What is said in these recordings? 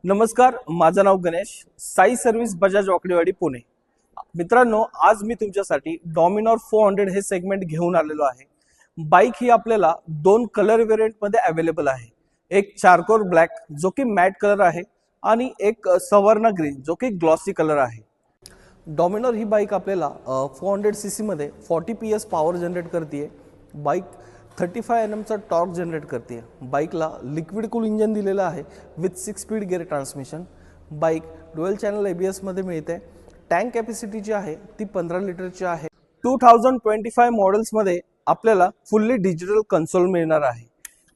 नमस्कार, माझं नाव गणेश. साई सर्व्हिस बजाज वाकडेवाडी पुणे. मित्रांनो, आज मी तुमच्यासाठी डॉमिनॉर 400 हे सेगमेंट घेऊन आलेलो आहे. बाईक ही आपल्याला दोन कलर व्हेरियंट मध्ये अवेलेबल आहे. एक चारकोर ब्लॅक जो की मॅट कलर आहे आणि एक सवर्ण ग्रीन जो की ग्लॉसी कलर आहे. डॉमिनॉर ही बाईक आपल्याला 400 सीसी मध्ये 40 PS पॉवर जनरेट करते. बाईक 35 Nm चा टॉर्क जनरेट करते. बाईकला लिक्विड कूल इंजन दिलेलं आहे with 6 speed gear transmission. Bike dual channel ABS मध्ये मिळते. टँक कॅपॅसिटी जी आहे ती 15 लिटरची आहे. 2025 मॉडेल्स मध्ये आपल्याला फुल्ली डिजिटल कन्सोल मिळणार आहे,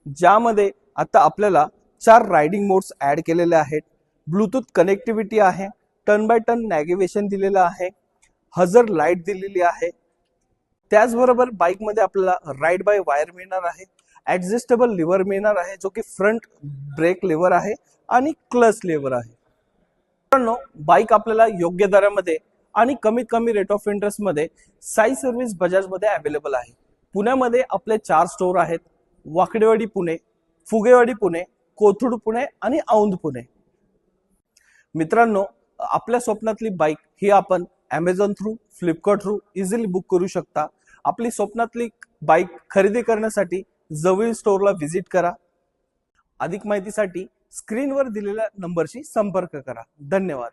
ज्यामध्ये आता आपल्याला 4 रायडिंग मोड्स ऍड केलेले आहेत. ब्लूटूथ कनेक्टिव्हिटी आहे, टर्न बाय टर्न नॅव्हिगेशन दिलेलं आहे, हजर लाईट दिलेली आहे. त्याचबरोबर बाईकमध्ये आपल्याला राईड बाय वायर मिळणार आहे, ऍडजस्टेबल लिव्हर मिळणार आहे जो की फ्रंट ब्रेक लिव्हर आहे आणि क्लच लिव्हर आहे. मित्रांनो, बाईक आपल्याला योग्य दरामध्ये आणि कमीत कमी रेट ऑफ इंटरेस्ट मध्ये साई सर्व्हिस बजाज मध्ये अवेलेबल आहे. पुण्यामध्ये आपले 4 स्टोर आहेत: वाकडेवाडी पुणे, फुगेवाडी पुणे, कोथरूड पुणे आणि औंध पुणे. मित्रांनो, आपल्या स्वप्नातली बाईक ही आपण Amazon through, Flipkart through easily book करू शकता. आपली स्वप्नातली बाईक खरेदी करण्यासाठी जवळील स्टोअरला व्हिजिट करा. अधिक माहितीसाठी स्क्रीनवर दिलेल्या नंबरशी संपर्क करा. धन्यवाद.